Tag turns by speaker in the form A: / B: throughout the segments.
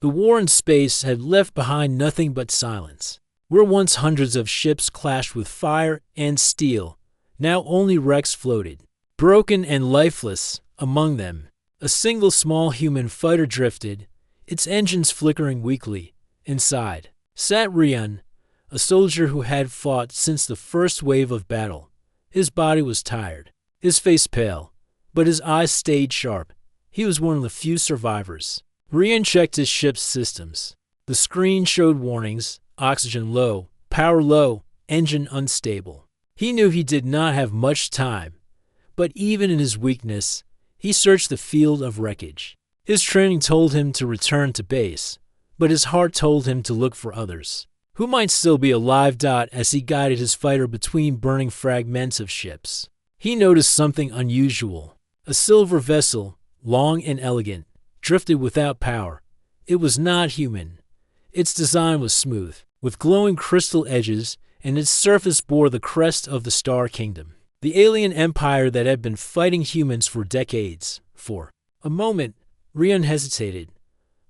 A: The war in space had left behind nothing but silence. Where once hundreds of ships clashed with fire and steel, now only wrecks floated. Broken and lifeless, among them, a single small human fighter drifted, its engines flickering weakly. Inside sat Rian, a soldier who had fought since the first wave of battle. His body was tired, his face pale, but his eyes stayed sharp. He was one of the few survivors. Rian checked his ship's systems. The screen showed warnings: oxygen low, power low, engine unstable. He knew he did not have much time, but even in his weakness, he searched the field of wreckage. His training told him to return to base, but his heart told him to look for others who might still be alive. As he guided his fighter between burning fragments of ships, he noticed something unusual. A silver vessel, long and elegant, drifted without power. It was not human. Its design was smooth, with glowing crystal edges, and its surface bore the crest of the Star Kingdom, the alien empire that had been fighting humans for decades. For a moment, Rian hesitated.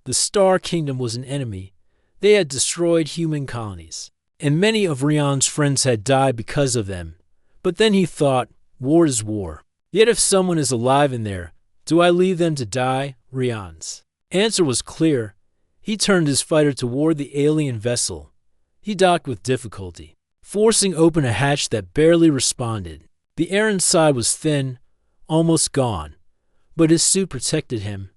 A: The Star Kingdom was an enemy. They had destroyed human colonies, and many of Rian's friends had died because of them. But then he thought, war is war. Yet if someone is alive in there, do I leave them to die? Rian's answer was clear. He turned his fighter toward the alien vessel. He docked with difficulty, forcing open a hatch that barely responded. The air inside was thin, almost gone, but his suit protected him.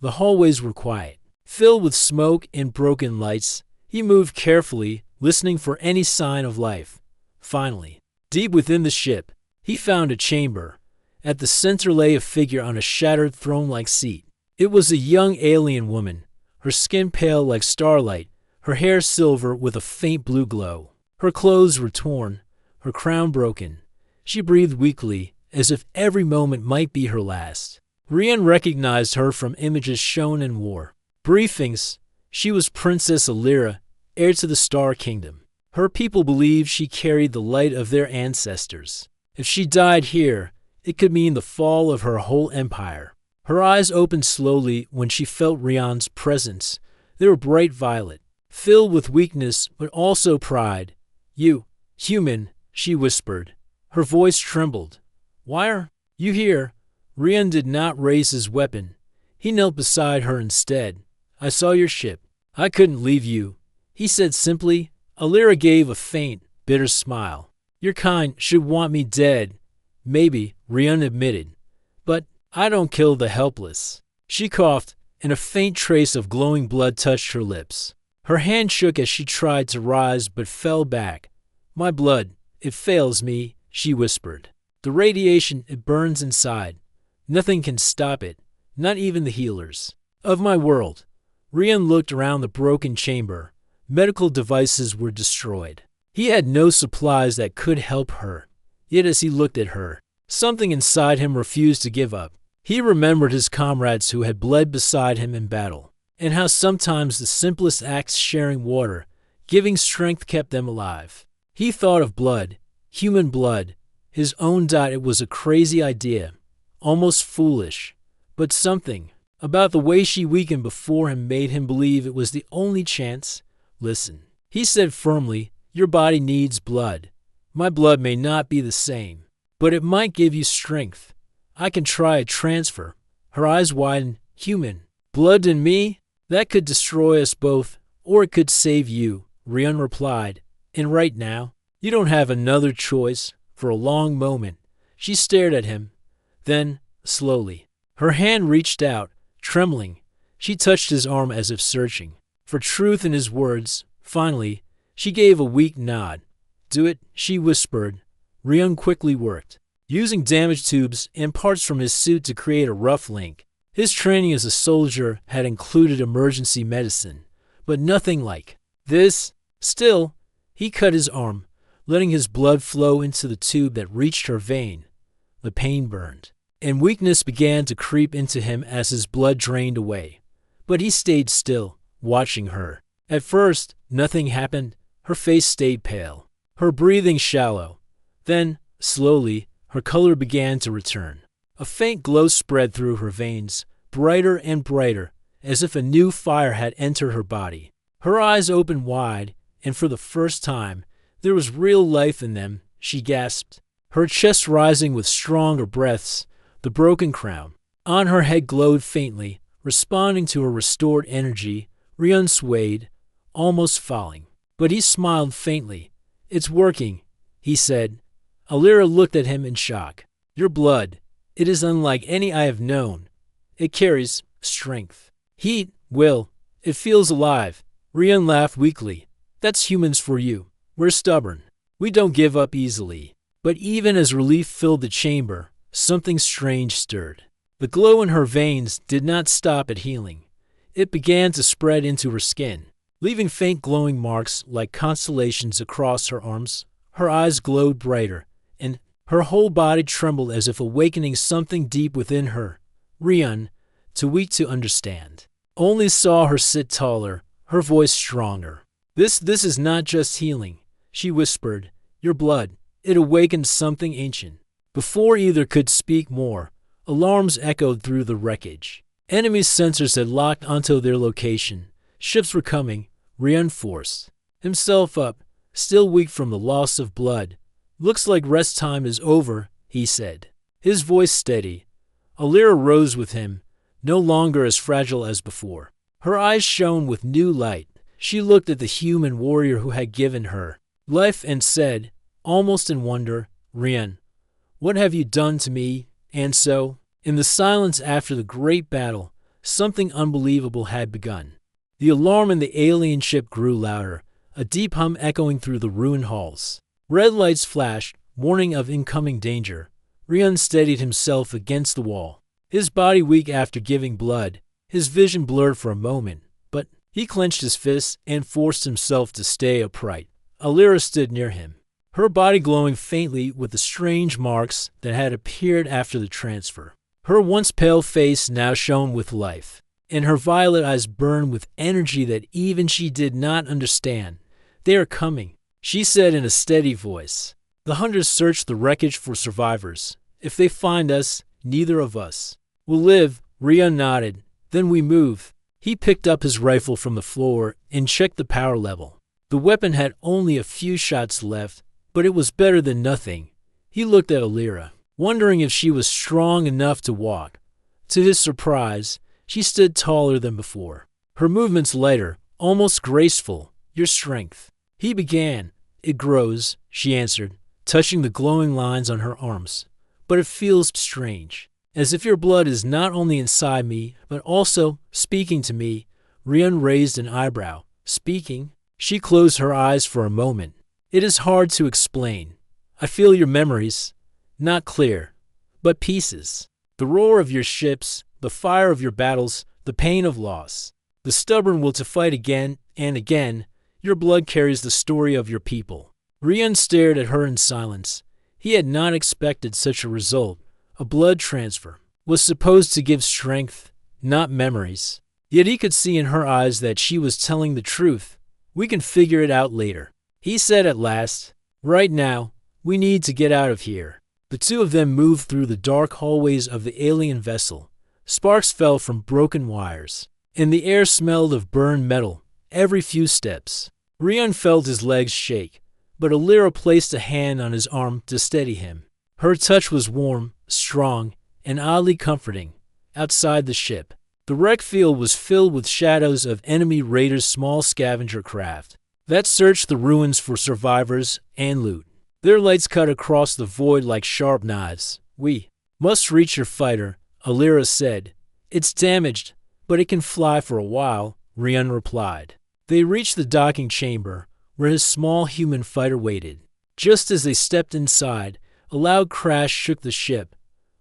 A: The hallways were quiet, filled with smoke and broken lights. He moved carefully, listening for any sign of life. Finally, deep within the ship, he found a chamber. At the center lay a figure on a shattered throne-like seat. It was a young alien woman, her skin pale like starlight, her hair silver with a faint blue glow. Her clothes were torn, her crown broken. She breathed weakly, as if every moment might be her last. Rian recognized her from images shown in war briefings. She was Princess Alira, heir to the Star Kingdom. Her people believed she carried the light of their ancestors. If she died here, it could mean the fall of her whole empire. Her eyes opened slowly when she felt Rian's presence. They were bright violet, filled with weakness but also pride. "You, human," she whispered. Her voice trembled. "Why are you here?" Rian did not raise his weapon. He knelt beside her instead. "I saw your ship. I couldn't leave you," he said simply. Alira gave a faint, bitter smile. "Your kind should want me dead." "Maybe," Rian admitted, "but I don't kill the helpless." She coughed, and a faint trace of glowing blood touched her lips. Her hand shook as she tried to rise but fell back. "My blood, it fails me," she whispered. "The radiation, it burns inside. Nothing can stop it, not even the healers of my world." Rian looked around the broken chamber. Medical devices were destroyed. He had no supplies that could help her. Yet as he looked at her, something inside him refused to give up. He remembered his comrades who had bled beside him in battle, and how sometimes the simplest acts, sharing water, giving strength, kept them alive. He thought of blood, human blood, his own diet. It was a crazy idea, almost foolish, but something about the way she weakened before him made him believe it was the only chance. "Listen," he said firmly, "your body needs blood. My blood may not be the same, but it might give you strength. I can try a transfer." Her eyes widened. "Human blood in me? That could destroy us both, or it could save you," Rian replied. "And right now, you don't have another choice." For a long moment, she stared at him. Then, slowly, her hand reached out, trembling. She touched his arm as if searching for truth in his words. Finally, she gave a weak nod. "Do it," she whispered. Rian quickly worked, using damaged tubes and parts from his suit to create a rough link. His training as a soldier had included emergency medicine, but nothing like this. Still, he cut his arm, letting his blood flow into the tube that reached her vein. The pain burned, and weakness began to creep into him as his blood drained away. But he stayed still, watching her. At first, nothing happened. Her face stayed pale, her breathing shallow. Then, slowly, her color began to return. A faint glow spread through her veins, brighter and brighter. as if a new fire had entered her body. Her eyes opened wide, and for the first time, there was real life in them. She gasped, her chest rising with stronger breaths. The broken crown on her head glowed faintly, responding to her restored energy. Rian swayed, almost falling. But he smiled faintly. "It's working," he said. Alira looked at him in shock. "Your blood, it is unlike any I have known. It carries strength, heat, will. It feels alive." Rian laughed weakly. "That's humans for you. We're stubborn. We don't give up easily." But even as relief filled the chamber, something strange stirred. The glow in her veins did not stop at healing. It began to spread into her skin, leaving faint glowing marks like constellations across her arms. Her eyes glowed brighter, and her whole body trembled as if awakening something deep within her. Rian, too weak to understand, only saw her sit taller, her voice stronger. This is not just healing," she whispered. "Your blood, it awakened something ancient." Before either could speak more, alarms echoed through the wreckage. Enemy sensors had locked onto their location. Ships were coming. Rian forced himself up, still weak from the loss of blood. "Looks like rest time is over," he said, his voice steady. Alira rose with him, no longer as fragile as before. Her eyes shone with new light. She looked at the human warrior who had given her life and said, almost in wonder, "Rian, what have you done to me?" And so, in the silence after the great battle, something unbelievable had begun. The alarm in the alien ship grew louder, a deep hum echoing through the ruined halls. Red lights flashed, warning of incoming danger. Rian steadied himself against the wall, his body weak after giving blood. His vision blurred for a moment, but he clenched his fists and forced himself to stay upright. Alira stood near him, her body glowing faintly with the strange marks that had appeared after the transfer. Her once pale face now shone with life, and her violet eyes burned with energy that even she did not understand. "They are coming," she said in a steady voice. "The hunters search the wreckage for survivors. If they find us, neither of us will live." Rian nodded. "Then we move." He picked up his rifle from the floor and checked the power level. The weapon had only a few shots left, but it was better than nothing. He looked at Alira, wondering if she was strong enough to walk. To his surprise, she stood taller than before, her movements lighter, almost graceful. "Your strength," he began. "It grows," she answered, touching the glowing lines on her arms. "But it feels strange, as if your blood is not only inside me, but also speaking to me." Rian raised an eyebrow. "Speaking?" She closed her eyes for a moment. "It is hard to explain. I feel your memories, not clear, but pieces. The roar of your ships, the fire of your battles, the pain of loss, the stubborn will to fight again and again. Your blood carries the story of your people." Rian stared at her in silence. He had not expected such a result. A blood transfer was supposed to give strength, not memories. Yet he could see in her eyes that she was telling the truth. "We can figure it out later," he said at last. "Right now, we need to get out of here." The two of them moved through the dark hallways of the alien vessel. Sparks fell from broken wires, and the air smelled of burned metal every few steps. Rian felt his legs shake, but Alira placed a hand on his arm to steady him. Her touch was warm, strong, and oddly comforting. Outside the ship, the wreck field was filled with shadows of enemy raiders' small scavenger craft that searched the ruins for survivors and loot. Their lights cut across the void like sharp knives. "We must reach your fighter," Alira said. "It's damaged, but it can fly for a while," Rian replied. They reached the docking chamber, where his small human fighter waited. Just as they stepped inside, a loud crash shook the ship.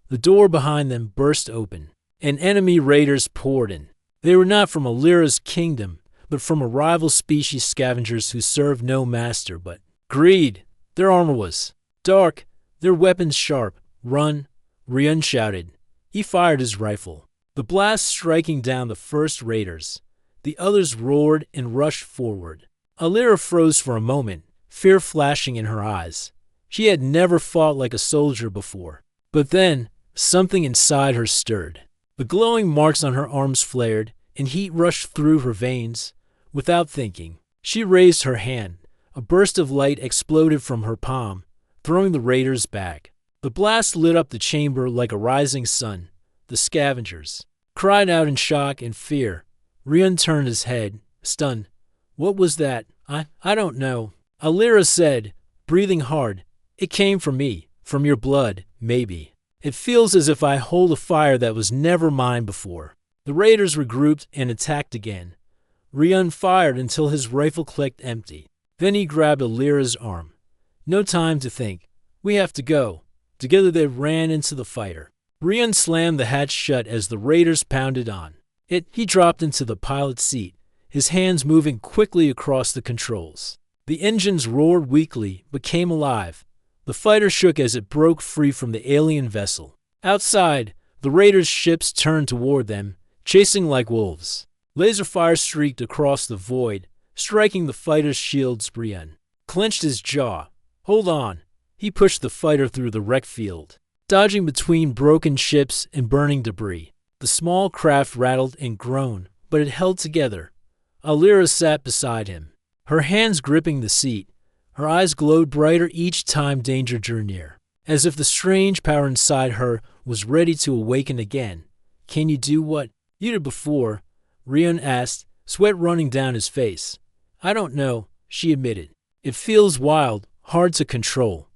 A: The door behind them burst open, and enemy raiders poured in. They were not from Alira's kingdom, but from a rival species scavengers who served no master but greed. Their armor was dark, their weapons sharp. "Run!" Rian shouted. He fired his rifle, the blast striking down the first raiders. The others roared and rushed forward. Alira froze for a moment, fear flashing in her eyes. She had never fought like a soldier before. But then, something inside her stirred. The glowing marks on her arms flared, and heat rushed through her veins. Without thinking, she raised her hand. A burst of light exploded from her palm, throwing the raiders back. The blast lit up the chamber like a rising sun. The scavengers cried out in shock and fear. Rion turned his head, stunned. What was that? I don't know. Alira said, breathing hard. It came from me, from your blood, maybe. It feels as if I hold a fire that was never mine before. The raiders regrouped and attacked again. Rion fired until his rifle clicked empty. Then he grabbed Alira's arm. No time to think. We have to go. Together they ran into the fighter. Rion slammed the hatch shut as the raiders pounded on. He dropped into the pilot's seat, his hands moving quickly across the controls. The engines roared weakly, but came alive. The fighter shook as it broke free from the alien vessel. Outside, the raiders' ships turned toward them, chasing like wolves. Laser fire streaked across the void, striking the fighter's shields. Rion clenched his jaw. Hold on. He pushed the fighter through the wreck field, dodging between broken ships and burning debris. The small craft rattled and groaned, but it held together. Alira sat beside him, her hands gripping the seat. Her eyes glowed brighter each time danger drew near, as if the strange power inside her was ready to awaken again. Can you do what you did before? Rion asked, sweat running down his face. I don't know, she admitted. It feels wild, hard to control.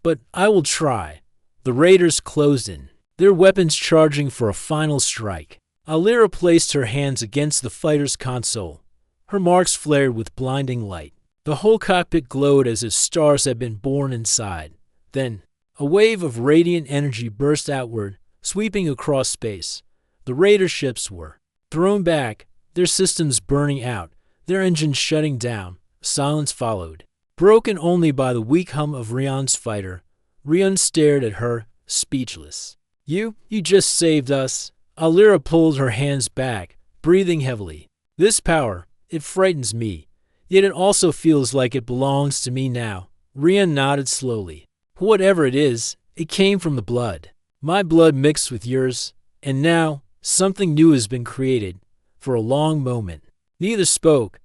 A: But I will try. The raiders closed in, their weapons charging for a final strike. Alira placed her hands against the fighter's console. Her marks flared with blinding light. The whole cockpit glowed as if stars had been born inside. Then, a wave of radiant energy burst outward, sweeping across space. The raider ships were thrown back, their systems burning out, their engines shutting down. Silence followed, broken only by the weak hum of Rion's fighter. Rion stared at her, speechless. You just saved us. Alira pulled her hands back, breathing heavily. This power, it frightens me. Yet it also feels like it belongs to me now. Rion nodded slowly. Whatever it is, it came from the blood. My blood mixed with yours, and now something new has been created. For a long moment, neither spoke.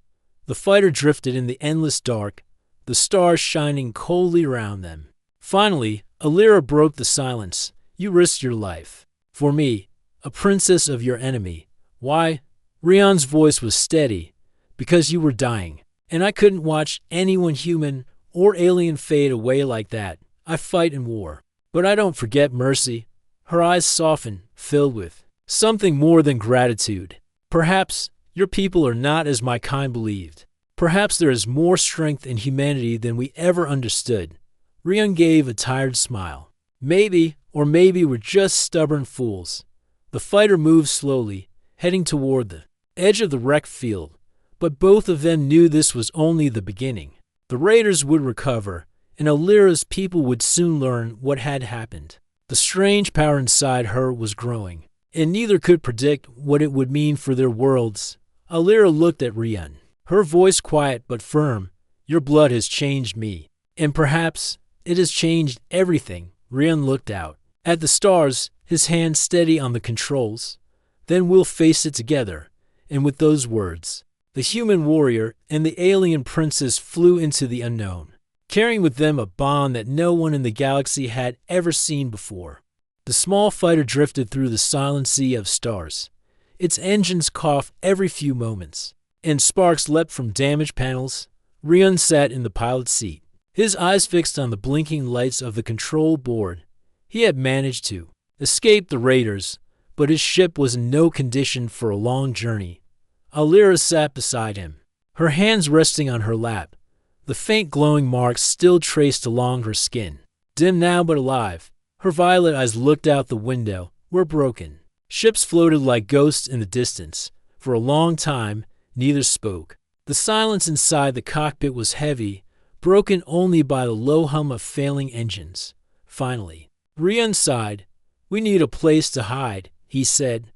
A: The fighter drifted in the endless dark, the stars shining coldly around them. Finally, Alira broke the silence. You risked your life. For me, a princess of your enemy. Why? Rion's voice was steady. Because you were dying. And I couldn't watch anyone human or alien fade away like that. I fight in war. But I don't forget mercy. Her eyes softened, filled with something more than gratitude. Perhaps your people are not as my kind believed. Perhaps there is more strength in humanity than we ever understood. Rion gave a tired smile. Maybe, or maybe we're just stubborn fools. The fighter moved slowly, heading toward the edge of the wreck field. But both of them knew this was only the beginning. The raiders would recover, and Alira's people would soon learn what had happened. The strange power inside her was growing, and neither could predict what it would mean for their worlds. Alira looked at Rion, her voice quiet but firm. Your blood has changed me, and perhaps it has changed everything. Rion looked out at the stars, his hand steady on the controls. Then we'll face it together. And with those words, the human warrior and the alien princess flew into the unknown, carrying with them a bond that no one in the galaxy had ever seen before. The small fighter drifted through the silent sea of stars. Its engines coughed every few moments, and sparks leapt from damaged panels. Rion sat in the pilot's seat, his eyes fixed on the blinking lights of the control board. He had managed to escape the raiders, but his ship was in no condition for a long journey. Alira sat beside him, her hands resting on her lap. The faint glowing marks still traced along her skin. Dim now but alive, her violet eyes looked out the window, were broken. Ships floated like ghosts in the distance. For a long time, neither spoke. The silence inside the cockpit was heavy, broken only by the low hum of failing engines. Finally, Rion sighed. We need a place to hide, he said.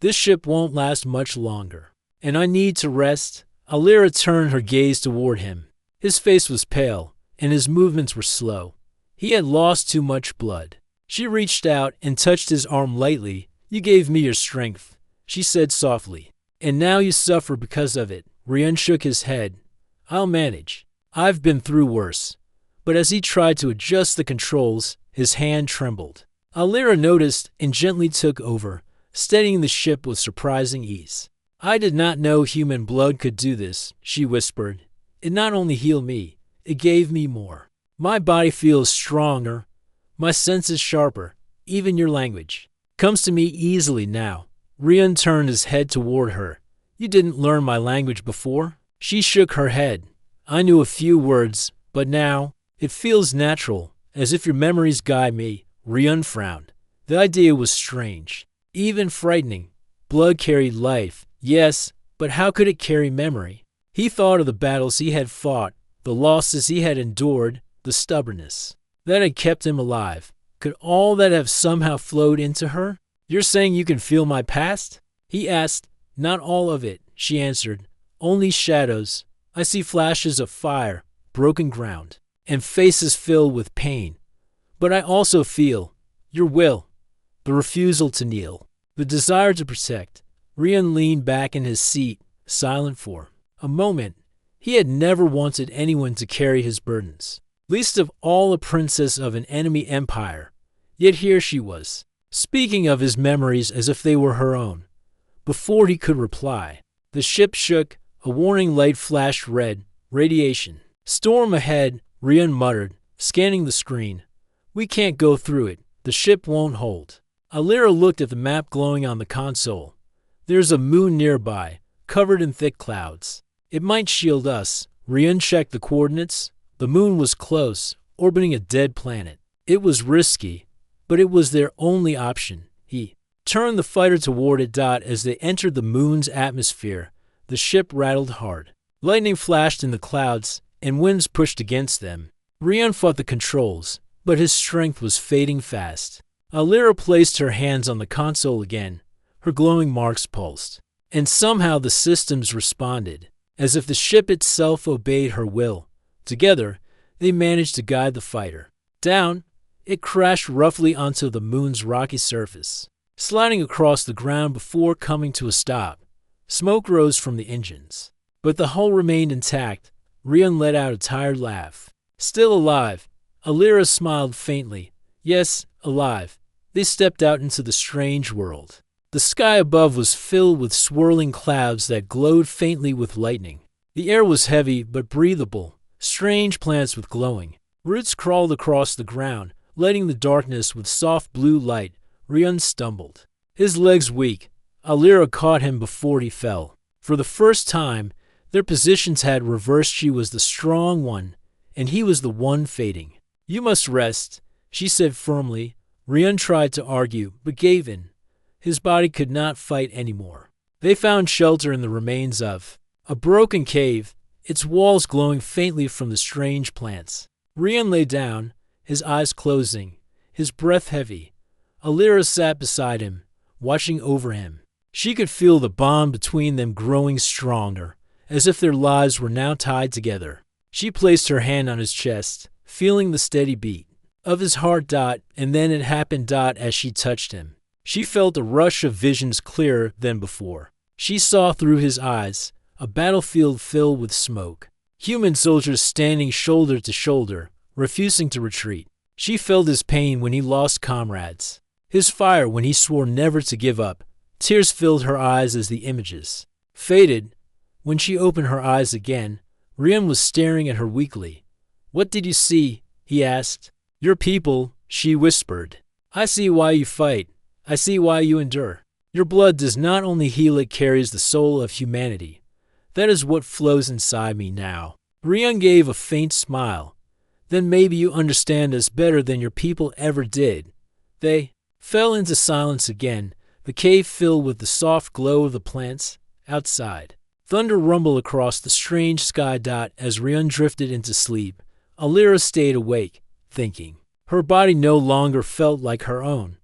A: This ship won't last much longer, and I need to rest. Alira turned her gaze toward him. His face was pale, and his movements were slow. He had lost too much blood. She reached out and touched his arm lightly. You gave me your strength, she said softly, And now you suffer because of it. Rian shook his head. I'll manage. I've been through worse. But as he tried to adjust the controls, his hand trembled. Alira noticed and gently took over, steadying the ship with surprising ease. I did not know human blood could do this, she whispered. It not only healed me, it gave me more. My body feels stronger, my senses sharper, even your language comes to me easily now. Rian turned his head toward her. You didn't learn my language before? She shook her head. I knew a few words, but now it feels natural, as if your memories guide me. Rian frowned. The idea was strange, even frightening. Blood carried life, yes, but how could it carry memory? He thought of the battles he had fought, the losses he had endured, the stubbornness that had kept him alive. Could all that have somehow flowed into her? You're saying you can feel my past? He asked. Not all of it, she answered. Only shadows. I see flashes of fire, broken ground, and faces filled with pain. But I also feel your will, the refusal to kneel, the desire to protect. Rian leaned back in his seat, silent for a moment. He had never wanted anyone to carry his burdens, least of all a princess of an enemy empire. Yet here she was, speaking of his memories as if they were her own. Before he could reply, the ship shook, a warning light flashed red. Radiation. Storm ahead, Rian muttered, scanning the screen. We can't go through it. The ship won't hold. Alira looked at the map glowing on the console. There's a moon nearby, covered in thick clouds. It might shield us. Rian checked the coordinates. The moon was close, orbiting a dead planet. It was risky, but it was their only option. He turned the fighter toward it. As they entered the moon's atmosphere, the ship rattled hard. Lightning flashed in the clouds, and winds pushed against them. Rian fought the controls, but his strength was fading fast. Alira placed her hands on the console again. Her glowing marks pulsed. And somehow the systems responded, as if the ship itself obeyed her will. Together, they managed to guide the fighter. Down, it crashed roughly onto the moon's rocky surface, sliding across the ground before coming to a stop. Smoke rose from the engines, but the hull remained intact. Rian let out a tired laugh. Still alive, Alira smiled faintly. Yes, alive. They stepped out into the strange world. The sky above was filled with swirling clouds that glowed faintly with lightning. The air was heavy but breathable. Strange plants with glowing roots crawled across the ground, lighting the darkness with soft blue light. Rian stumbled, his legs weak. Alira caught him before he fell. For the first time, their positions had reversed. She was the strong one, and he was the one fading. You must rest, she said firmly. Rian tried to argue, but gave in. His body could not fight anymore. They found shelter in the remains of a broken cave, its walls glowing faintly from the strange plants. Rian lay down, his eyes closing, his breath heavy. Alira sat beside him, watching over him. She could feel the bond between them growing stronger, as if their lives were now tied together. She placed her hand on his chest, feeling the steady beat of his heart. And then it happened. As she touched him, she felt a rush of visions clearer than before. She saw through his eyes, a battlefield filled with smoke, human soldiers standing shoulder to shoulder, refusing to retreat. She felt his pain when he lost comrades, his fire when he swore never to give up. Tears filled her eyes as the images faded. When she opened her eyes again, Rian was staring at her weakly. What did you see? He asked. Your people, she whispered. I see why you fight. I see why you endure. Your blood does not only heal, it carries the soul of humanity. That is what flows inside me now. Rian gave a faint smile. Then maybe you understand us better than your people ever did. They fell into silence again, the cave filled with the soft glow of the plants outside. Thunder rumbled across the strange sky. As Rian drifted into sleep, Alira stayed awake, thinking. Her body no longer felt like her own.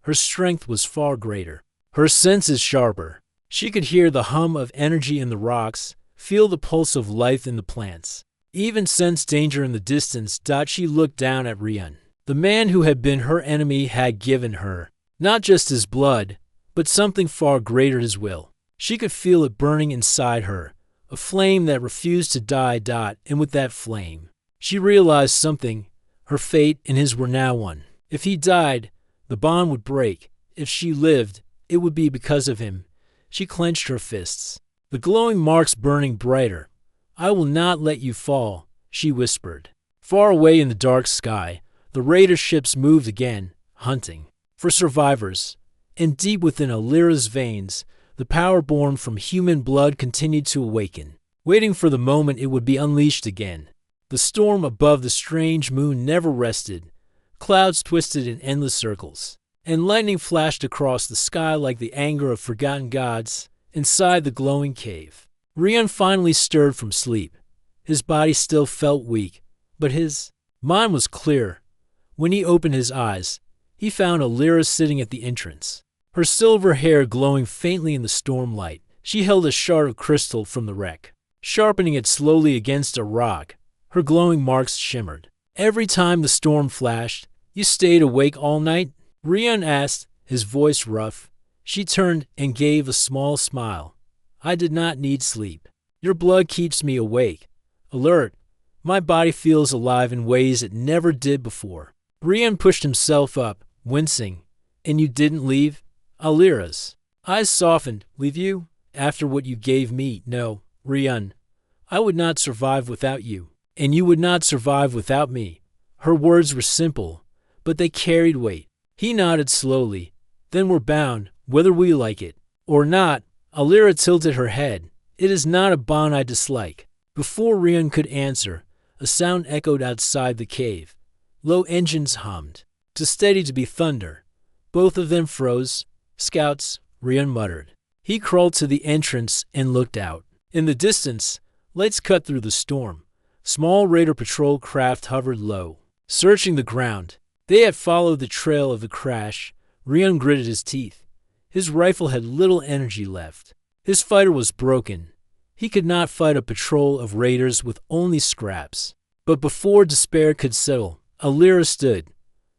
A: Her strength was far greater, her senses sharper. She could hear the hum of energy in the rocks, feel the pulse of life in the plants, even sense danger in the distance. She looked down at Rian. The man who had been her enemy had given her not just his blood, but something far greater, his will. She could feel it burning inside her, a flame that refused to die. And with that flame, she realized something. Her fate and his were now one. If he died, the bond would break. If she lived, it would be because of him. She clenched her fists, the glowing marks burning brighter. "I will not let you fall," she whispered. Far away in the dark sky, the raider ships moved again, hunting for survivors. And deep within Alira's veins, the power born from human blood continued to awaken, waiting for the moment it would be unleashed again. The storm above the strange moon never rested. Clouds twisted in endless circles, and lightning flashed across the sky like the anger of forgotten gods. Inside the glowing cave, Rian finally stirred from sleep. His body still felt weak, but his mind was clear. When he opened his eyes, he found Alira sitting at the entrance, her silver hair glowing faintly in the storm light. She held a shard of crystal from the wreck, sharpening it slowly against a rock. Her glowing marks shimmered. "Every time the storm flashed, you stayed awake all night?" Rian asked, his voice rough. She turned and gave a small smile. "I did not need sleep. Your blood keeps me awake, alert. My body feels alive in ways it never did before." Rian pushed himself up, wincing. "And you didn't leave?" Alira's eyes softened. "Leave you? After what you gave me? No, Rian. I would not survive without you. And you would not survive without me." Her words were simple, but they carried weight. He nodded slowly. "Then we're bound, whether we like it or not." Alira tilted her head. "It is not a bond I dislike." Before Rian could answer, a sound echoed outside the cave. Low engines hummed, too steady to be thunder. Both of them froze. "Scouts," Rian muttered. He crawled to the entrance and looked out. In the distance, lights cut through the storm. Small raider patrol craft hovered low, searching the ground. They had followed the trail of the crash. Rian gritted his teeth. His rifle had little energy left. His fighter was broken. He could not fight a patrol of raiders with only scraps. But before despair could settle, Alira stood,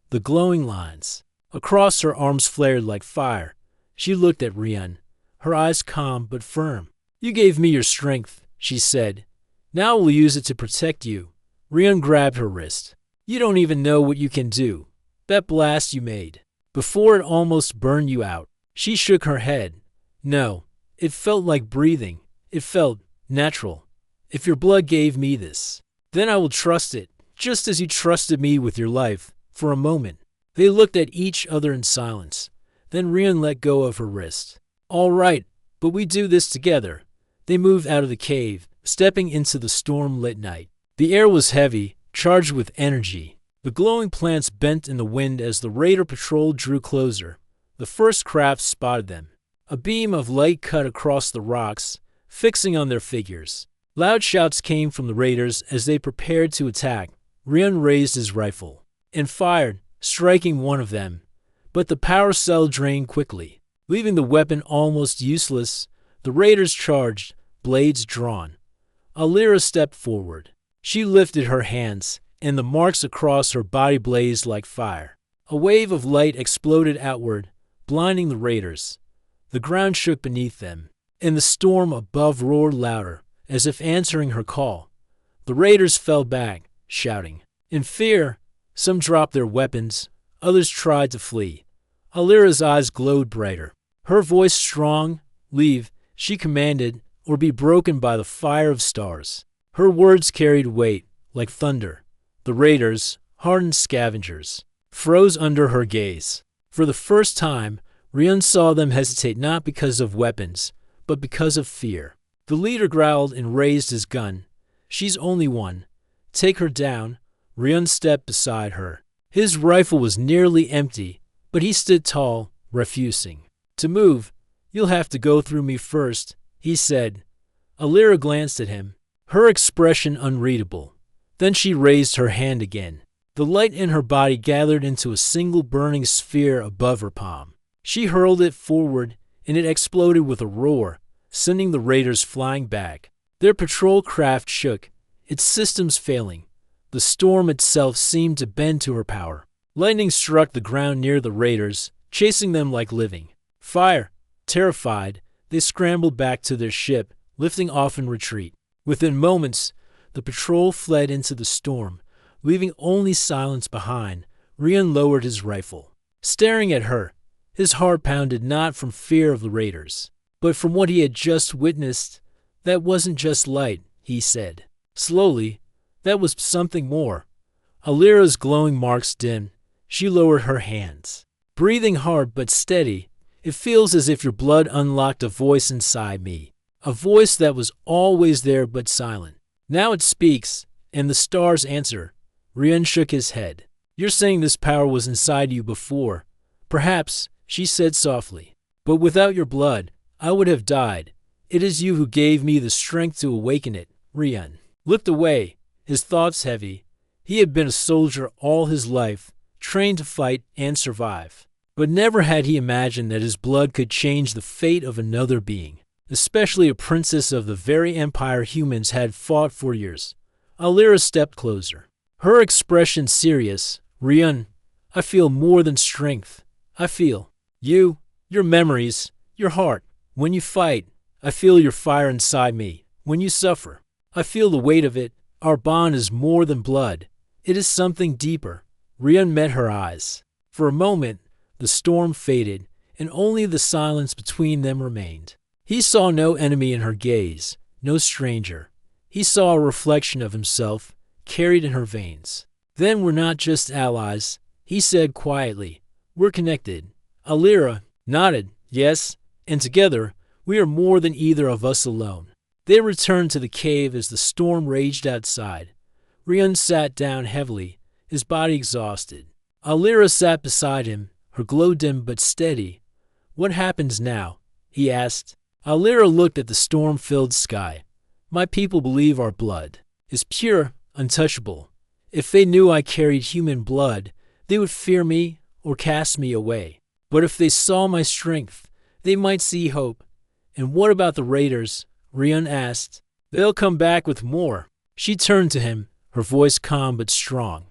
A: the glowing lines across her arms flared like fire. She looked at Rian, her eyes calm but firm. "You gave me your strength," she said. "Now we'll use it to protect you." Rian grabbed her wrist. "You don't even know what you can do. That blast you made, before it almost burned you out." She shook her head. "No, it felt like breathing. It felt natural. If your blood gave me this, then I will trust it, just as you trusted me with your life." For a moment, they looked at each other in silence. Then Rian let go of her wrist. "All right, but we do this together." They moved out of the cave, stepping into the storm-lit night. The air was heavy, charged with energy. The glowing plants bent in the wind as the raider patrol drew closer. The first craft spotted them. A beam of light cut across the rocks, fixing on their figures. Loud shouts came from the raiders as they prepared to attack. Rian raised his rifle and fired, striking one of them. But the power cell drained quickly, leaving the weapon almost useless. The raiders charged, blades drawn. Alira stepped forward. She lifted her hands, and the marks across her body blazed like fire. A wave of light exploded outward, blinding the raiders. The ground shook beneath them, and the storm above roared louder, as if answering her call. The raiders fell back, shouting. In fear, some dropped their weapons, others tried to flee. Alira's eyes glowed brighter. Her voice strong. "Leave," she commanded, "or be broken by the fire of stars." Her words carried weight, like thunder. The raiders, hardened scavengers, froze under her gaze. For the first time, Rian saw them hesitate not because of weapons, but because of fear. The leader growled and raised his gun. "She's only one. Take her down." Rian stepped beside her. His rifle was nearly empty, but he stood tall, refusing to move. "You'll have to go through me first," he said. Alira glanced at him, her expression unreadable. Then she raised her hand again. The light in her body gathered into a single burning sphere above her palm. She hurled it forward, and it exploded with a roar, sending the raiders flying back. Their patrol craft shook, its systems failing. The storm itself seemed to bend to her power. Lightning struck the ground near the raiders, chasing them like living fire. Terrified, They scrambled back to their ship, lifting off in retreat. Within moments, the patrol fled into the storm, leaving only silence behind. Rian lowered his rifle. Staring at her, his heart pounded not from fear of the raiders, but from what he had just witnessed. That wasn't just light, he said. Slowly, that was something more. Alira's glowing marks dimmed. She lowered her hands. Breathing hard but steady, it feels as if your blood unlocked a voice inside me. A voice that was always there but silent. Now it speaks, and the stars answer. Rian shook his head. You're saying this power was inside you before. Perhaps, she said softly. But without your blood, I would have died. It is you who gave me the strength to awaken it. Rian looked away, his thoughts heavy. He had been a soldier all his life, trained to fight and survive. But never had he imagined that his blood could change the fate of another being, especially a princess of the very empire humans had fought for years. Alira stepped closer. Her expression serious. Rian, I feel more than strength. I feel you, your memories, your heart. When you fight, I feel your fire inside me. When you suffer, I feel the weight of it. Our bond is more than blood. It is something deeper. Rian met her eyes. For a moment, the storm faded, and only the silence between them remained. He saw no enemy in her gaze, no stranger. He saw a reflection of himself, carried in her veins. Then we're not just allies, he said quietly. We're connected. Alira nodded, yes, and together, we are more than either of us alone. They returned to the cave as the storm raged outside. Rian sat down heavily, his body exhausted. Alira sat beside him, her glow dim but steady. What happens now? He asked. Alira looked at the storm-filled sky. My people believe our blood is pure, untouchable. If they knew I carried human blood, they would fear me or cast me away. But if they saw my strength, they might see hope. And what about the raiders? Rian asked. They'll come back with more. She turned to him, her voice calm but strong.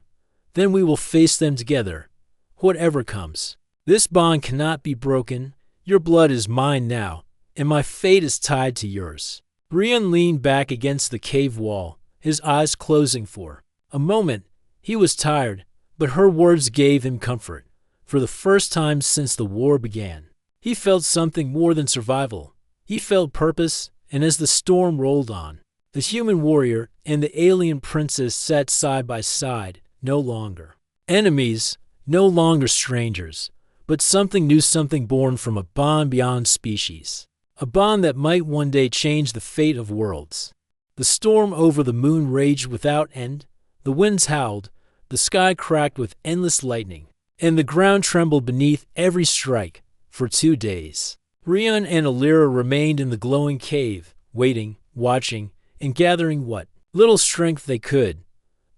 A: Then we will face them together, whatever comes. This bond cannot be broken. Your blood is mine now, and my fate is tied to yours. Rian leaned back against the cave wall, his eyes closing for a moment. He was tired, but her words gave him comfort. For the first time since the war began, he felt something more than survival. He felt purpose, and as the storm rolled on, the human warrior and the alien princess sat side by side, no longer enemies, no longer strangers, but something new, something born from a bond beyond species, a bond that might one day change the fate of worlds. The storm over the moon raged without end. The winds howled, the sky cracked with endless lightning, and the ground trembled beneath every strike. For 2 days, Rian and Alira remained in the glowing cave, waiting, watching, and gathering what little strength they could.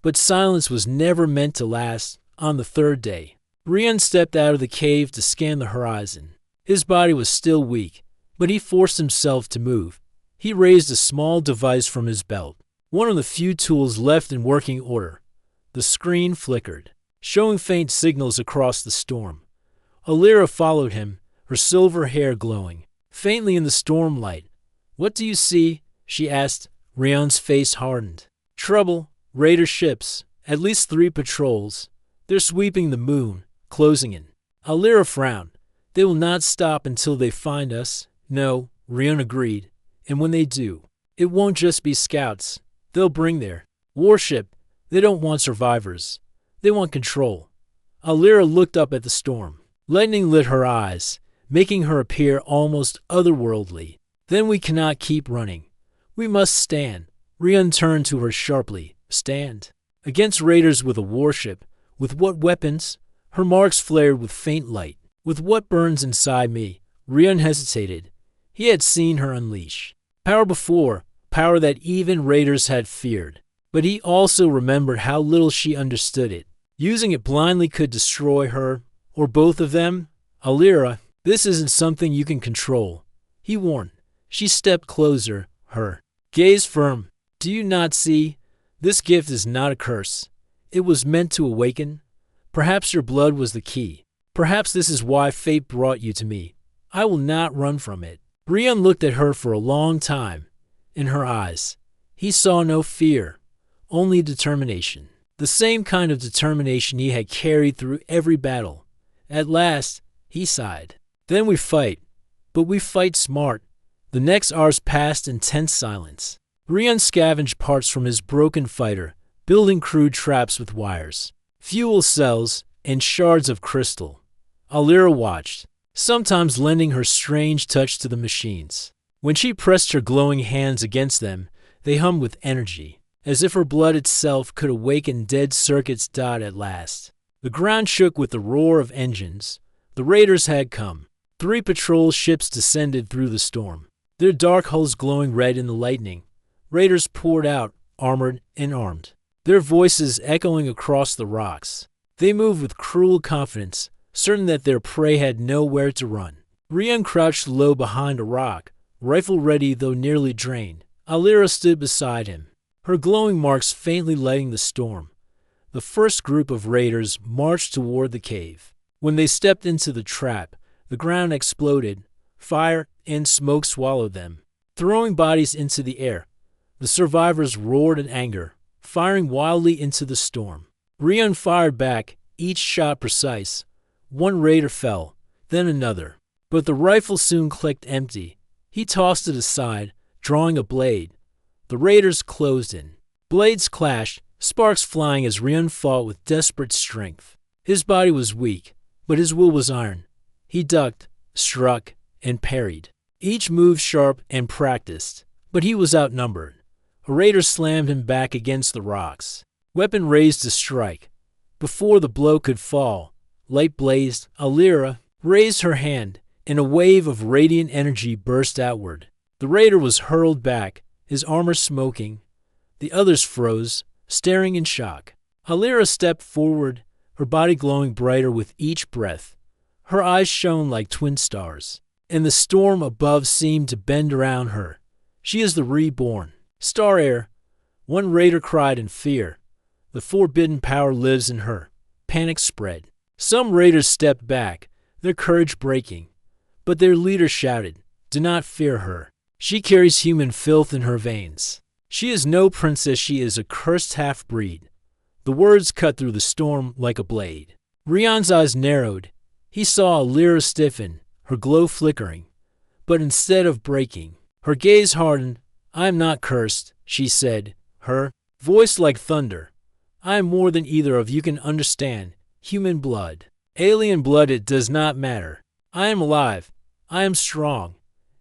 A: But silence was never meant to last. On the 3rd day, Rian stepped out of the cave to scan the horizon. His body was still weak, but he forced himself to move. He raised a small device from his belt, one of the few tools left in working order. The screen flickered, showing faint signals across the storm. Alira followed him, her silver hair glowing faintly in the storm light. What do you see? She asked. Rian's face hardened. Trouble, raider ships, at least 3 patrols. They're sweeping the moon, closing in. Alira frowned. They will not stop until they find us. No, Rian agreed. And when they do, it won't just be scouts. They'll bring their warship. They don't want survivors. They want control. Alira looked up at the storm. Lightning lit her eyes, making her appear almost otherworldly. Then we cannot keep running. We must stand. Rian turned to her sharply. Stand. Against raiders with a warship. With what weapons? Her marks flared with faint light. With what burns inside me? Rian hesitated. He had seen her unleash power before, power that even raiders had feared. But he also remembered how little she understood it. Using it blindly could destroy her, or both of them. Alira, this isn't something you can control, he warned. She stepped closer, her gaze firm. Do you not see? This gift is not a curse. It was meant to awaken. Perhaps your blood was the key. Perhaps this is why fate brought you to me. I will not run from it. Rian looked at her for a long time. In her eyes, he saw no fear, only determination. The same kind of determination he had carried through every battle. At last, he sighed. Then we fight, but we fight smart. The next hours passed in tense silence. Rian scavenged parts from his broken fighter, building crude traps with wires, fuel cells, and shards of crystal. Alira watched, sometimes lending her strange touch to the machines. When she pressed her glowing hands against them, they hummed with energy, as if her blood itself could awaken dead circuits. At last, the ground shook with the roar of engines. The raiders had come. 3 patrol ships descended through the storm, their dark hulls glowing red in the lightning. Raiders poured out, armored and armed, their voices echoing across the rocks. They moved with cruel confidence, certain that their prey had nowhere to run. Rian crouched low behind a rock, rifle ready though nearly drained. Alira stood beside him, her glowing marks faintly lighting the storm. The first group of raiders marched toward the cave. When they stepped into the trap, the ground exploded. Fire and smoke swallowed them, throwing bodies into the air. The survivors roared in anger, firing wildly into the storm. Rian fired back, each shot precise. One raider fell, then another. But the rifle soon clicked empty. He tossed it aside, drawing a blade. The raiders closed in. Blades clashed, sparks flying as Rian fought with desperate strength. His body was weak, but his will was iron. He ducked, struck, and parried. Each move sharp and practiced, but he was outnumbered. A raider slammed him back against the rocks, weapon raised to strike. Before the blow could fall, light blazed. Alira raised her hand, and a wave of radiant energy burst outward. The raider was hurled back, his armor smoking. The others froze, staring in shock. Alira stepped forward, her body glowing brighter with each breath. Her eyes shone like twin stars, and the storm above seemed to bend around her. She is the reborn Star Heir. One raider cried in fear. The forbidden power lives in her. Panic spread. Some raiders stepped back, their courage breaking. But their leader shouted, "Do not fear her. She carries human filth in her veins. She is no princess, she is a cursed half-breed." The words cut through the storm like a blade. Rian's eyes narrowed. He saw Alira stiffen, her glow flickering. But instead of breaking, her gaze hardened. "I am not cursed," she said, her voice like thunder. "I am more than either of you can understand. Human blood, alien blood, it does not matter. I am alive. I am strong.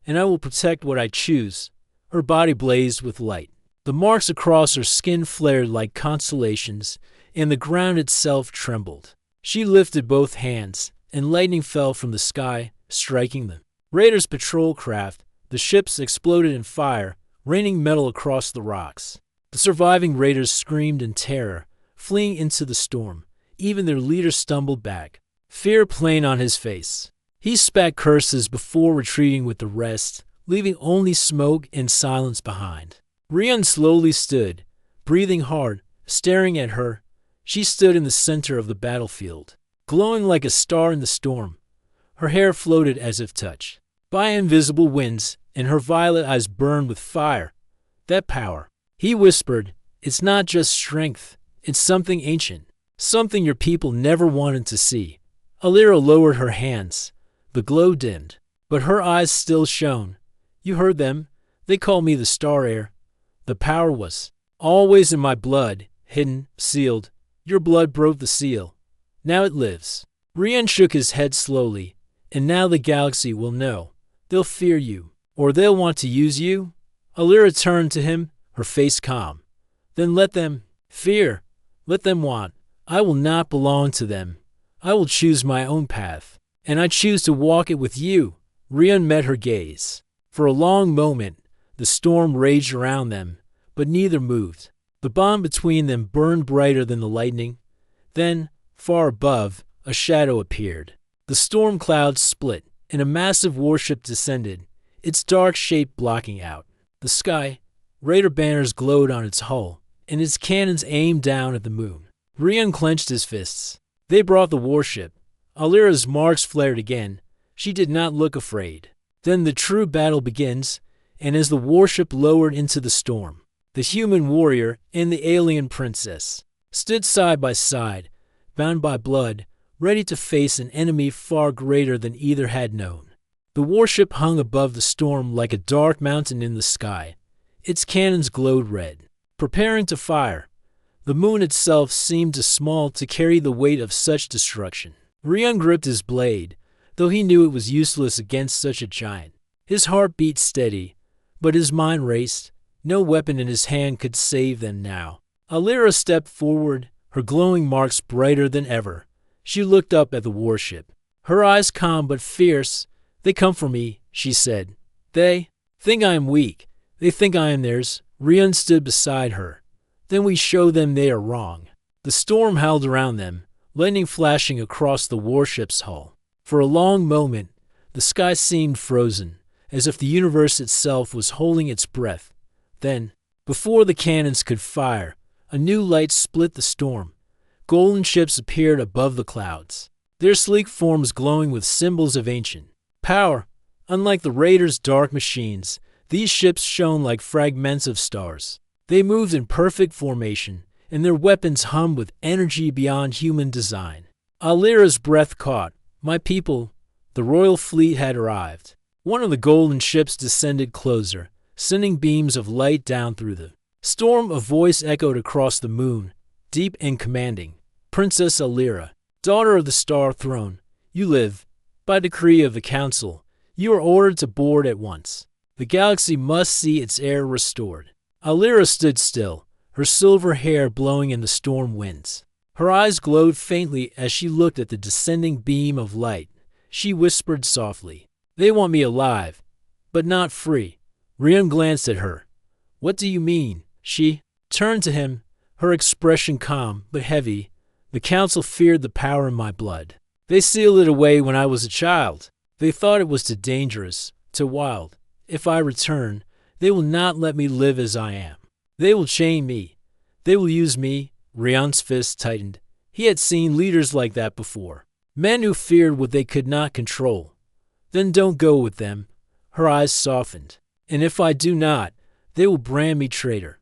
A: And I will protect what I choose." Her body blazed with light. The marks across her skin flared like constellations, and the ground itself trembled. She lifted both hands, and lightning fell from the sky, striking them. Raiders' patrol craft, the ships exploded in fire, raining metal across the rocks. The surviving raiders screamed in terror, fleeing into the storm. Even their leader stumbled back, fear plain on his face. He spat curses before retreating with the rest, leaving only smoke and silence behind. Rian slowly stood, breathing hard, staring at her. She stood in the center of the battlefield, glowing like a star in the storm. Her hair floated as if touched by invisible winds, and her violet eyes burned with fire. That power, he whispered, it's not just strength, it's something ancient, something your people never wanted to see. Alira lowered her hands. The glow dimmed, but her eyes still shone. You heard them. They call me the Star Heir. The power was always in my blood, hidden, sealed. Your blood broke the seal. Now it lives. Rian shook his head slowly. And now the galaxy will know. They'll fear you, or they'll want to use you. Alira turned to him, her face calm. Then let them fear. Let them want. I will not belong to them. I will choose my own path. And I choose to walk it with you. Rian met her gaze. For a long moment, the storm raged around them, but neither moved. The bond between them burned brighter than the lightning. Then, far above, a shadow appeared. The storm clouds split, and a massive warship descended, its dark shape blocking out the sky. Raider banners glowed on its hull, and its cannons aimed down at the moon. Rian clenched his fists. They brought the warship. Alira's marks flared again. She did not look afraid. Then the true battle begins, and as the warship lowered into the storm, the human warrior and the alien princess stood side by side, bound by blood, ready to face an enemy far greater than either had known. The warship hung above the storm like a dark mountain in the sky. Its cannons glowed red, preparing to fire. The moon itself seemed too small to carry the weight of such destruction. Rion gripped his blade, though he knew it was useless against such a giant. His heart beat steady, but his mind raced. No weapon in his hand could save them now. Alira stepped forward, her glowing marks brighter than ever. She looked up at the warship, her eyes calm but fierce. "They come for me," she said. "They think I am weak. They think I am theirs." Rion stood beside her. "Then we show them they are wrong." The storm howled around them, lightning flashing across the warship's hull. For a long moment, the sky seemed frozen, as if the universe itself was holding its breath. Then, before the cannons could fire, a new light split the storm. Golden ships appeared above the clouds, their sleek forms glowing with symbols of ancient power. Unlike the raiders' dark machines, these ships shone like fragments of stars. They moved in perfect formation, and their weapons hummed with energy beyond human design. Alira's breath caught. "My people," the royal fleet had arrived. One of the golden ships descended closer, sending beams of light down through the storm. A voice echoed across the moon, deep and commanding. "Princess Alira, daughter of the Star Throne, you live. By decree of the Council, you are ordered to board at once. The galaxy must see its air restored." Alira stood still, her silver hair blowing in the storm winds. Her eyes glowed faintly as she looked at the descending beam of light. She whispered softly, "They want me alive, but not free." Rion glanced at her. "What do you mean?" She turned to him, her expression calm but heavy. "The Council feared the power in my blood. They sealed it away when I was a child. They thought it was too dangerous, too wild. If I return, they will not let me live as I am. They will chain me. They will use me." Rion's fist tightened. He had seen leaders like that before. Men who feared what they could not control. "Then don't go with them." Her eyes softened. "And if I do not, they will brand me traitor.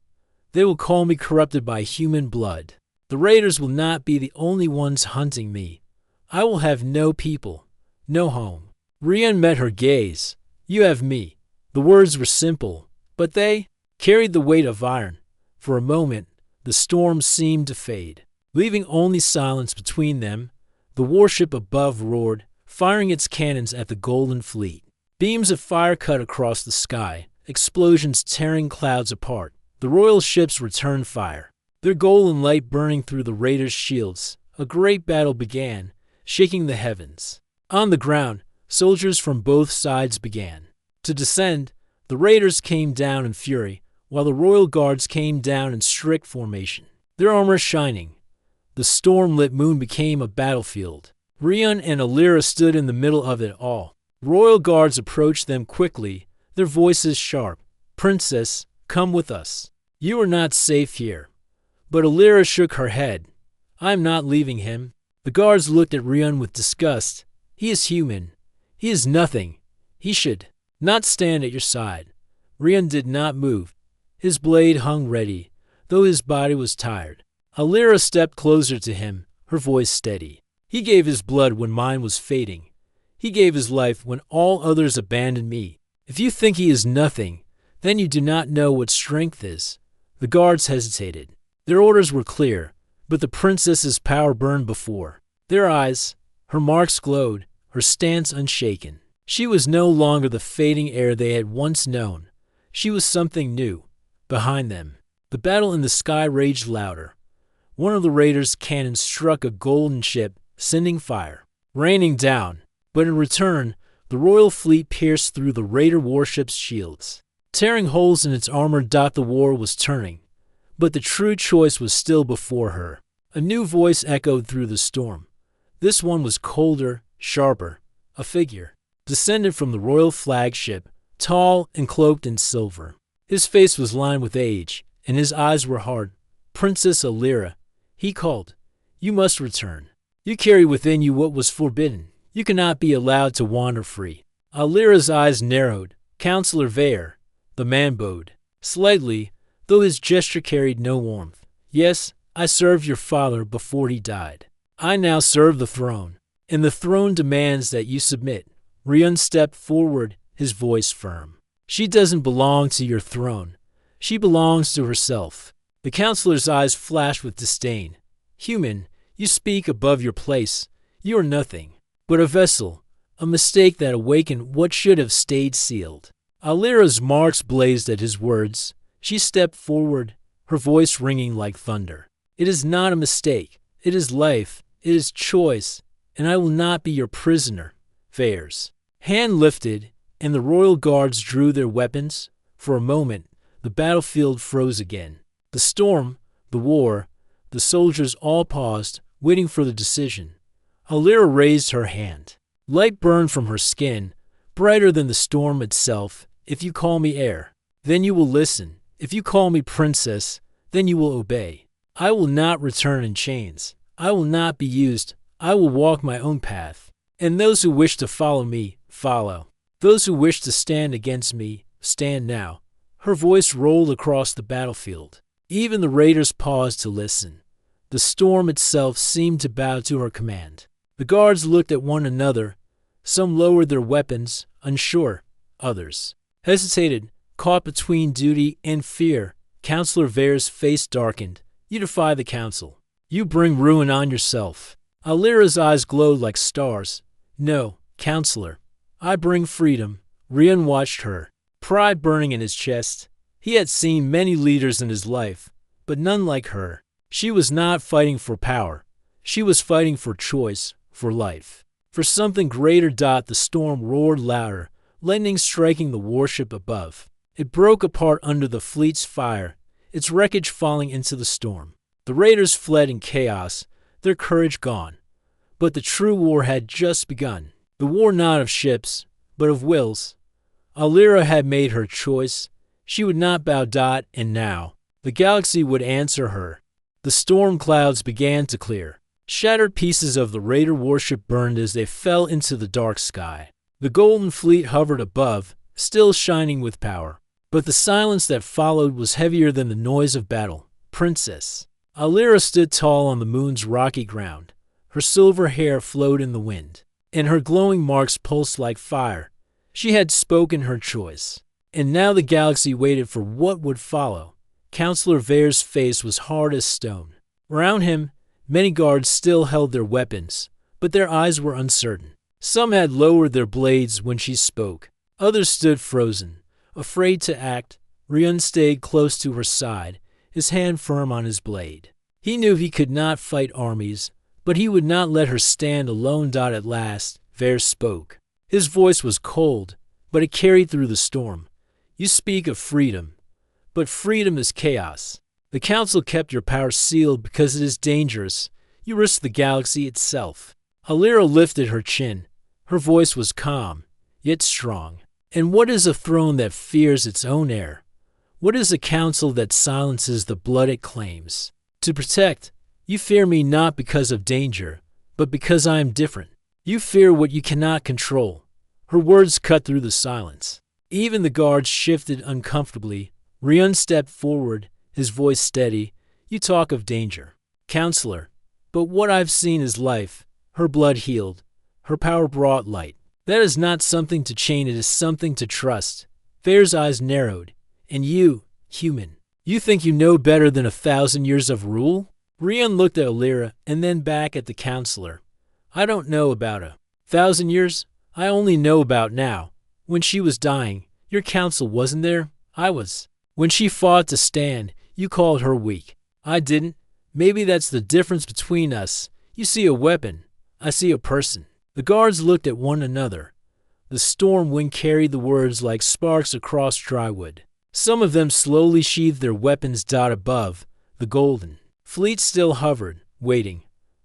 A: They will call me corrupted by human blood. The raiders will not be the only ones hunting me. I will have no people, no home." Rion met her gaze. "You have me." The words were simple, but they carried the weight of iron. For a moment, the storm seemed to fade, leaving only silence between them. The warship above roared, firing its cannons at the Golden Fleet. Beams of fire cut across the sky, explosions tearing clouds apart. The royal ships returned fire, their golden light burning through the raiders' shields. A great battle began, shaking the heavens. On the ground, soldiers from both sides began to descend. The raiders came down in fury, while the royal guards came down in strict formation, their armor shining. The storm-lit moon became a battlefield. Rion and Alira stood in the middle of it all. Royal guards approached them quickly, their voices sharp. "Princess, come with us. You are not safe here." But Alira shook her head. "I am not leaving him." The guards looked at Rion with disgust. "He is human. He is nothing. He should not stand at your side." Rion did not move. His blade hung ready, though his body was tired. Alira stepped closer to him, her voice steady. "He gave his blood when mine was fading. He gave his life when all others abandoned me. If you think he is nothing, then you do not know what strength is." The guards hesitated. Their orders were clear, but the princess's power burned before their eyes. Her marks glowed, her stance unshaken. She was no longer the fading air they had once known. She was something new. Behind them, the battle in the sky raged louder. One of the raiders' cannons struck a golden ship, sending fire raining down. But in return, the royal fleet pierced through the raider warship's shields, tearing holes in its armor. The war was turning, but the true choice was still before her. A new voice echoed through the storm. This one was colder, sharper, a figure descended from the royal flagship, tall and cloaked in silver. His face was lined with age, and his eyes were hard. "Princess Alira," he called, "you must return. You carry within you what was forbidden. You cannot be allowed to wander free." Alira's eyes narrowed. Counselor Vare, the man bowed slightly, though his gesture carried no warmth. Yes, I served your father before he died. I now serve the throne, and the throne demands that you submit. Rian stepped forward, his voice firm. She doesn't belong to your throne. She belongs to herself. The counselor's eyes flashed with disdain. Human, you speak above your place. You are nothing but a vessel, a mistake that awakened what should have stayed sealed. Alira's marks blazed at his words. She stepped forward, her voice ringing like thunder. It is not a mistake. It is life. It is choice. And I will not be your prisoner. Vare's hand lifted, and the royal guards drew their weapons. For a moment, the battlefield froze again. The storm, the war, the soldiers all paused, waiting for the decision. Alira raised her hand. Light burned from her skin, brighter than the storm itself. If you call me heir, then you will listen. If you call me princess, then you will obey. I will not return in chains. I will not be used. I will walk my own path. And those who wish to follow me, follow. Those who wish to stand against me, stand now. Her voice rolled across the battlefield. Even the raiders paused to listen. The storm itself seemed to bow to her command. The guards looked at one another. Some lowered their weapons, unsure. Others hesitated, caught between duty and fear. Counselor Vare's face darkened. You defy the council. You bring ruin on yourself. Alira's eyes glowed like stars. No, counselor. I bring freedom. Rian watched her, pride burning in his chest. He had seen many leaders in his life, but none like her. She was not fighting for power. She was fighting for choice, for life, for something greater. The storm roared louder, lightning striking the warship above. It broke apart under the fleet's fire, its wreckage falling into the storm. The raiders fled in chaos, their courage gone. But the true war had just begun. The war not of ships, but of wills. Alira had made her choice. She would not bow. And now, the galaxy would answer her. The storm clouds began to clear. Shattered pieces of the raider warship burned as they fell into the dark sky. The golden fleet hovered above, still shining with power. But the silence that followed was heavier than the noise of battle. Princess Alira stood tall on the moon's rocky ground. Her silver hair flowed in the wind, and her glowing marks pulsed like fire. She had spoken her choice, and now the galaxy waited for what would follow. Counselor Vare's face was hard as stone. Around him, many guards still held their weapons, but their eyes were uncertain. Some had lowered their blades when she spoke. Others stood frozen, afraid to act. Rian stayed close to her side, his hand firm on his blade. He knew he could not fight armies, but he would not let her stand alone. At last, Vare spoke. His voice was cold, but it carried through the storm. You speak of freedom, but freedom is chaos. The council kept your power sealed because it is dangerous. You risk the galaxy itself. Alira lifted her chin. Her voice was calm, yet strong. And what is a throne that fears its own heir? What is a council that silences the blood it claims? To protect, you fear me not because of danger, but because I am different. You fear what you cannot control. Her words cut through the silence. Even the guards shifted uncomfortably. Rian stepped forward, his voice steady. You talk of danger, counselor, but what I've seen is life. Her blood healed. Her power brought light. That is not something to chain, it is something to trust. Vare's eyes narrowed. And you, human, you think you know better than 1,000 years of rule? Rian looked at Alira and then back at the counselor. I don't know about 1,000 years. I only know about now. When she was dying, your counsel wasn't there. I was. When she fought to stand, you called her weak. I didn't. Maybe that's the difference between us. You see a weapon. I see a person. The guards looked at one another. The storm wind carried the words like sparks across dry wood. Some of them slowly sheathed their weapons. Above, the golden fleet still hovered, waiting.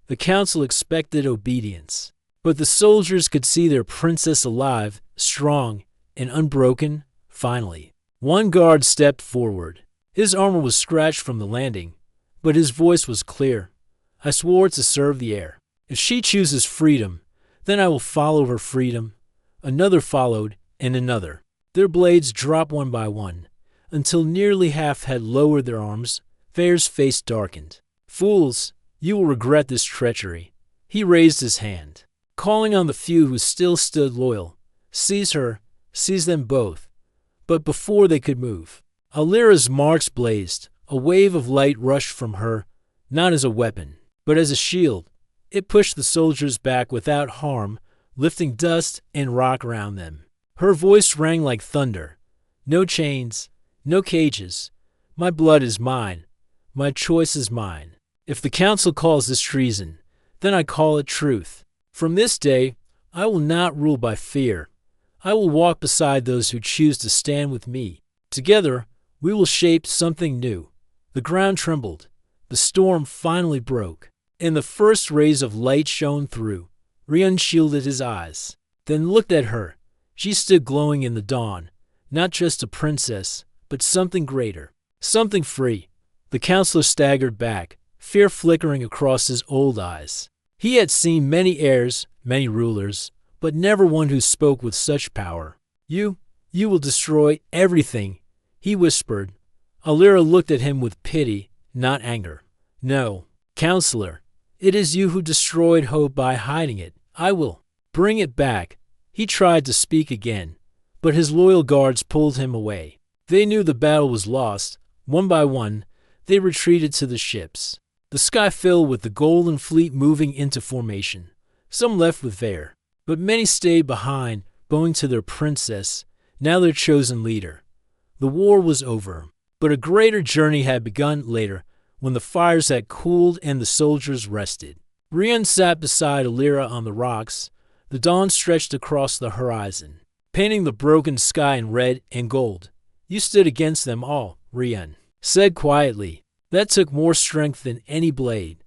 A: The council expected obedience. But the soldiers could see their princess alive, strong, and unbroken. Finally, one guard stepped forward. His armor was scratched from the landing, but his voice was clear. I swore to serve the heir. If she chooses freedom, then I will follow her freedom. Another followed, and another. Their blades dropped one by one, until nearly half had lowered their arms. Fair's face darkened. "Fools, you will regret this treachery." He raised his hand, calling on the few who still stood loyal. "Seize her, seize them both." But before they could move, Alira's marks blazed. A wave of light rushed from her, not as a weapon, but as a shield. It pushed the soldiers back without harm, lifting dust and rock around them. Her voice rang like thunder. "No chains, no cages. My blood is mine. My choice is mine. If the council calls this treason, then I call it truth. From this day, I will not rule by fear. I will walk beside those who choose to stand with me. Together, we will shape something new." The ground trembled. The storm finally broke, and the first rays of light shone through. Rian shielded his eyes, then looked at her. She stood glowing in the dawn, not just a princess, but something greater, something free. The counselor staggered back, fear flickering across his old eyes. He had seen many heirs, many rulers, but never one who spoke with such power. You will destroy everything," he whispered. Alira looked at him with pity, not anger. "No, counselor, it is you who destroyed hope by hiding it. I will bring it back." He tried to speak again, but his loyal guards pulled him away. They knew the battle was lost. One by one, they retreated to the ships. The sky filled with the golden fleet moving into formation. Some left with Vare, but many stayed behind, bowing to their princess, now their chosen leader. The war was over, but a greater journey had begun later, when the fires had cooled and the soldiers rested. Rian sat beside Alira on the rocks. The dawn stretched across the horizon, painting the broken sky in red and gold. "You stood against them all," Rian said quietly. "That took more strength than any blade."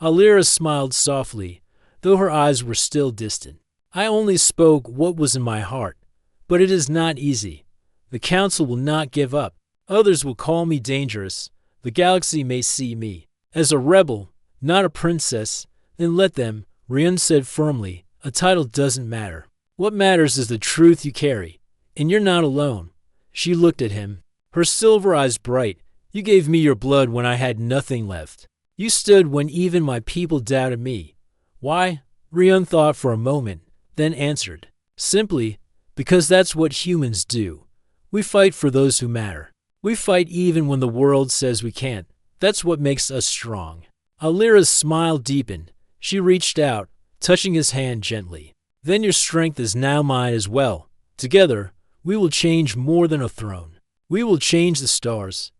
A: Alira smiled softly, though her eyes were still distant. "I only spoke what was in my heart, but it is not easy. The council will not give up. Others will call me dangerous. The galaxy may see me as a rebel, not a princess. Then let them," Rian said firmly. "A title doesn't matter. What matters is the truth you carry, and you're not alone." She looked at him, her silver eyes bright. "You gave me your blood when I had nothing left. You stood when even my people doubted me." "Why?" Rian thought for a moment, then answered, "Simply because that's what humans do. We fight for those who matter. We fight even when the world says we can't. That's what makes us strong." Alira's smile deepened. She reached out, touching his hand gently. "Then your strength is now mine as well. Together, we will change more than a throne. We will change the stars."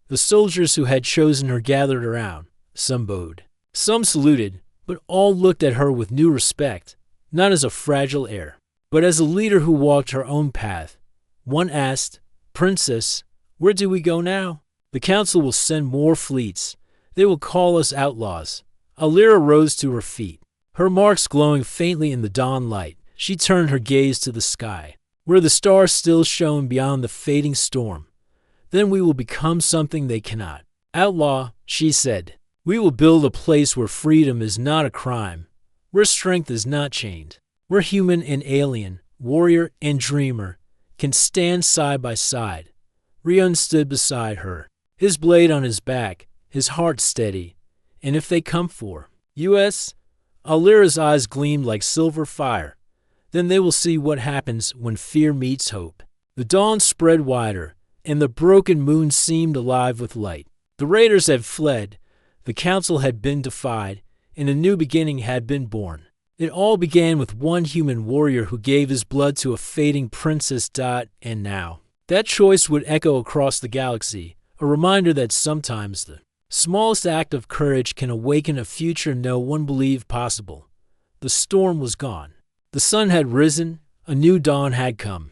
A: The soldiers who had chosen her gathered around. Some bowed. Some saluted, but all looked at her with new respect, not as a fragile heir, but as a leader who walked her own path. One asked, "Princess, where do we go now?" "The council will send more fleets. They will call us outlaws." Alira rose to her feet, her marks glowing faintly in the dawn light. She turned her gaze to the sky, where the stars still shone beyond the fading storm. "Then we will become something they cannot." "Outlaw," she said. "We will build a place where freedom is not a crime, where strength is not chained, where human and alien, warrior and dreamer can stand side by side." Rian stood beside her, his blade on his back, his heart steady. "And if they come for us?" Alira's eyes gleamed like silver fire. "Then they will see what happens when fear meets hope." The dawn spread wider, and the broken moon seemed alive with light. The raiders had fled, the council had been defied, and a new beginning had been born. It all began with one human warrior who gave his blood to a fading princess. And now, that choice would echo across the galaxy, a reminder that sometimes the smallest act of courage can awaken a future no one believed possible. The storm was gone. The sun had risen, a new dawn had come.